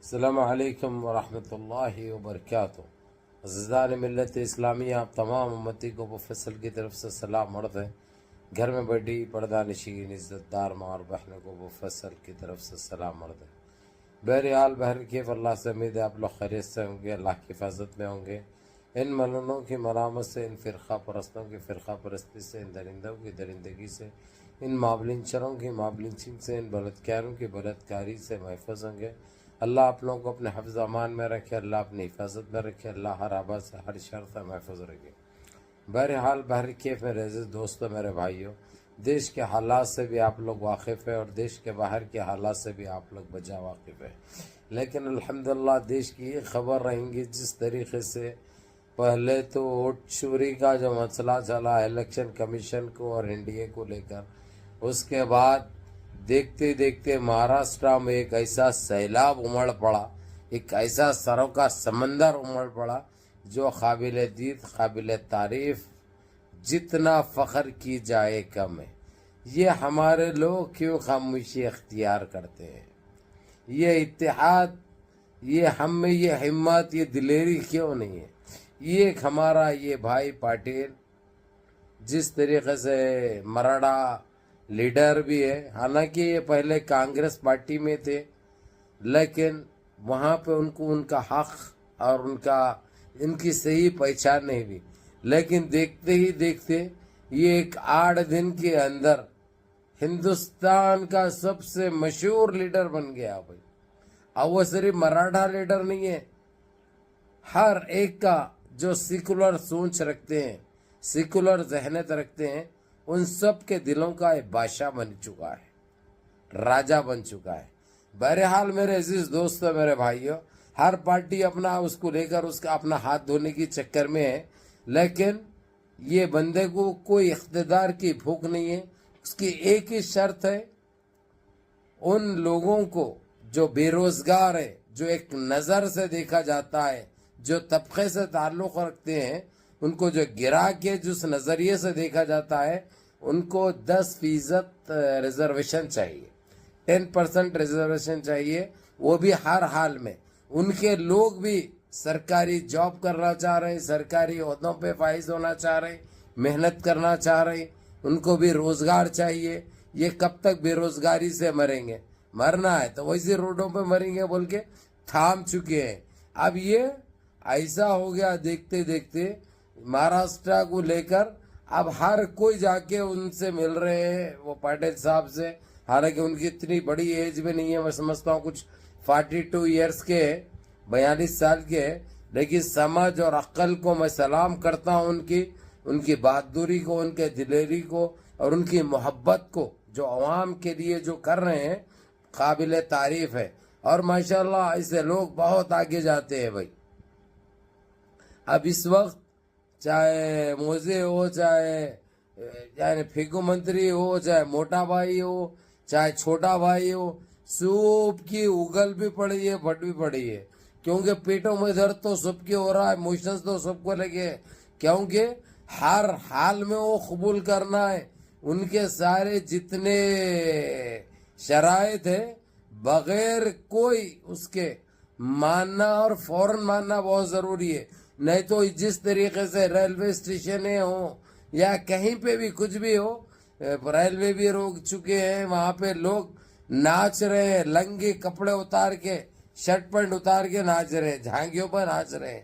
السلام علیکم ورحمۃ اللہ وبرکاتہ۔ عزیزان ملت اسلامیہ، آپ تمام امتی کو مفصل کی طرف سے سلام عرض ہے۔ گھر میں بیٹھی پردہ نشین عزت دار ماں اور بہنوں کو مفصل کی طرف سے سلام عرض ہے۔ بہرحال بہرکیف اللہ سے امید ہے آپ لوگ خیریت سے ہوں گے، اللہ کی حفاظت میں ہوں گے۔ ان ملنوں کی ملامت سے، ان فرقہ پرستوں کی فرقہ پرستی سے، ان درندوں کی درندگی سے، ان مابلنچروں کی مابلنچنگ سے، ان بلدکاروں کی بلدکاری سے محفوظ ہوں گے۔ اللہ آپ لوگوں کو اپنے حفظ امان میں رکھے، اللہ اپنی حفاظت میں رکھے، اللہ ہر آباد سے ہر شر سے محفوظ رکھے۔ بہرحال بہرکیف میرے عزیز دوستوں، میرے بھائیوں، دیش کے حالات سے بھی آپ لوگ واقف ہیں اور دیش کے باہر کے حالات سے بھی آپ لوگ بجا واقف ہیں، لیکن الحمدللہ دیش کی یہ خبر رہیں گی جس طریقے سے پہلے تو ووٹ چوری کا جو مسئلہ چلا الیکشن کمیشن کو اور این ڈی اے کو لے کر، اس کے بعد دیکھتے دیکھتے مہاراشٹر میں ایک ایسا سیلاب امڑ پڑا، ایک ایسا سروں کا سمندر امڑ پڑا جو قابل دید، قابل تعریف، جتنا فخر کی جائے کم ہے۔ یہ ہمارے لوگ کیوں خاموشی اختیار کرتے ہیں؟ یہ اتحاد، یہ ہم میں یہ ہمت، یہ دلیری کیوں نہیں ہے؟ یہ ہمارا یہ بھائی پاٹل جس طریقے سے مراٹھا لیڈر بھی ہے، حالانکہ یہ پہلے کانگریس پارٹی میں تھے، لیکن وہاں پہ ان کو ان کا حق اور ان کی صحیح پہچان نہیں ہوئی، لیکن دیکھتے ہی دیکھتے یہ ایک 8 دن کے اندر ہندوستان کا سب سے مشہور لیڈر بن گیا بھائی۔ اور وہ صرف مراٹھا لیڈر نہیں ہے، ہر ایک کا جو سیکولر سوچ رکھتے ہیں، سیکولر ذہنیت رکھتے ہیں، ان سب کے دلوں کا ایک بادشاہ بن چکا ہے، راجہ بن چکا ہے۔ بہرحال میرے عزیز دوستو، میرے بھائیوں، ہر پارٹی اپنا اس کو لے کر اس کا اپنا ہاتھ دھونے کی چکر میں ہے، لیکن یہ بندے کو کوئی اقتدار کی بھوک نہیں ہے۔ اس کی ایک ہی شرط ہے، ان لوگوں کو جو بے روزگار ہے، جو ایک نظر سے دیکھا جاتا ہے، جو طبقے سے تعلق رکھتے ہیں، ان کو جو گرا کے جس نظریے سے دیکھا جاتا ہے، ان کو 10% ریزرویشن چاہیے، 10% ریزرویشن چاہیے، وہ بھی ہر حال میں۔ ان کے لوگ بھی سرکاری جاب کرنا چاہ رہے ہیں، سرکاری عہدوں پہ فائز ہونا چاہ رہے ہیں، محنت کرنا چاہ رہے ہیں، ان کو بھی روزگار چاہیے۔ یہ کب تک بے روزگاری سے مریں گے؟ مرنا ہے تو ویسے روڈوں پہ مریں گے بول کے تھام چکے ہیں۔ اب یہ ایسا ہو گیا، دیکھتے دیکھتے مہاراشٹر کو لے کر اب ہر کوئی جا کے ان سے مل رہے ہیں، وہ پاٹل صاحب سے، حالانکہ ان کی اتنی بڑی ایج بھی نہیں ہے، میں سمجھتا ہوں کچھ 42 ایئرس کے، 42 سال کے، لیکن سمجھ اور عقل کو میں سلام کرتا ہوں، ان کی بہادری کو، ان کے دلیری کو اور ان کی محبت کو، جو عوام کے لیے جو کر رہے ہیں، قابل تعریف ہے۔ اور ماشاءاللہ ایسے لوگ بہت آگے جاتے ہیں بھائی۔ اب اس وقت چاہے موزے ہو، چاہے پھیگو منتری ہو، چاہے موٹا بھائی ہو، چاہے چھوٹا بھائی ہو، سب کی اگل بھی پڑی ہے، پھٹ بھی پڑی ہے، کیونکہ پیٹوں میں درد تو سب کے ہو رہا ہے، موشنز تو سب کو لگے، کیونکہ ہر حال میں وہ قبول کرنا ہے۔ ان کے سارے جتنے شرائط ہیں بغیر کوئی اس کے ماننا، اور فوراً ماننا بہت ضروری ہے، نہیں تو جس طریقے سے ریلوے اسٹیشن ہوں یا کہیں پہ بھی کچھ بھی ہو، ریلوے بھی روک چکے ہیں، وہاں پہ لوگ ناچ رہے ہیں، لنگے کپڑے اتار کے، شرٹ پینٹ اتار کے ناچ رہے ہیں، جھانگیوں پر ناچ رہے ہیں۔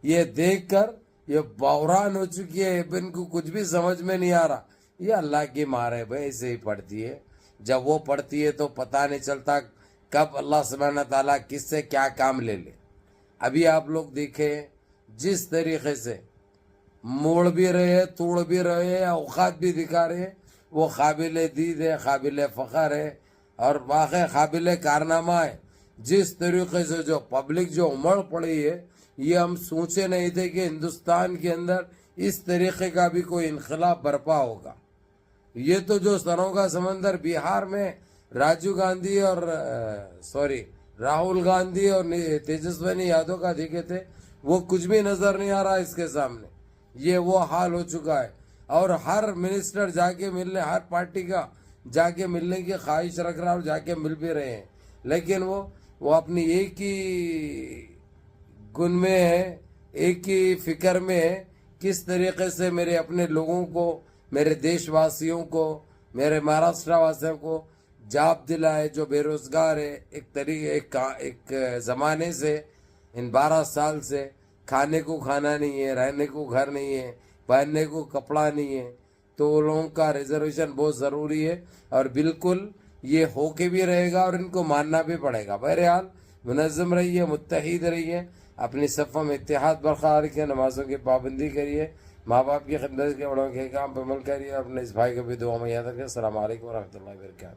یہ دیکھ کر یہ بحران ہو چکی ہے، ان کو کچھ بھی سمجھ میں نہیں آ رہا۔ یہ اللہ کی مار ہے بھائی، ایسے ہی پڑتی ہے، جب وہ پڑتی ہے تو پتہ نہیں چلتا کب اللہ سبحانہ تعالیٰ کس سے کیا کام لے لے۔ ابھی آپ لوگ دیکھیں جس طریقے سے موڑ بھی رہے ہیں، توڑ بھی رہے ہیں، اوقات بھی دکھا رہے ہیں، وہ قابل دید ہے، قابل فخر ہے اور واقعی قابل کارنامہ ہے۔ جس طریقے سے جو پبلک جو امڑ پڑی ہے، یہ ہم سوچے نہیں تھے کہ ہندوستان کے اندر اس طریقے کا بھی کوئی انقلاب برپا ہوگا۔ یہ تو جو سروں کا سمندر بہار میں راجیو گاندھی اور راہل گاندھی اور تیجسوی یادو کا دیکھے تھے، وہ کچھ بھی نظر نہیں آ رہا اس کے سامنے۔ یہ وہ حال ہو چکا ہے، اور ہر منسٹر جا کے ملنے، ہر پارٹی کا جا کے ملنے کی خواہش رکھ رہا ہے اور جا کے مل بھی رہے ہیں، لیکن وہ اپنی ایک ہی گن میں ہے، ایک ہی فکر میں ہے، کس طریقے سے میرے اپنے لوگوں کو، میرے دیش واسیوں کو، میرے مہاراشٹر واسیوں کو جاب دلائے جو بے روزگار ہے. ایک زمانے سے، ان 12 سال سے کھانے کو کھانا نہیں ہے، رہنے کو گھر نہیں ہے، پہننے کو کپڑا نہیں ہے. تو وہ لوگوں کا ریزرویشن بہت ضروری ہے، اور بالکل یہ ہو کے بھی رہے گا اور ان کو ماننا بھی پڑے گا. بہرحال منظم رہیے، متحد رہیے، اپنی صفوں میں اتحاد برقرار رکھیے، نمازوں کی پابندی کریے، ماں باپ کی خدمت کے، بڑوں کے کام پہ عمل کریے، اپنے اس بھائی کو بھی دعا میں یاد رکھیں. السلام علیکم ورحمۃ اللہ وبرکاتہ.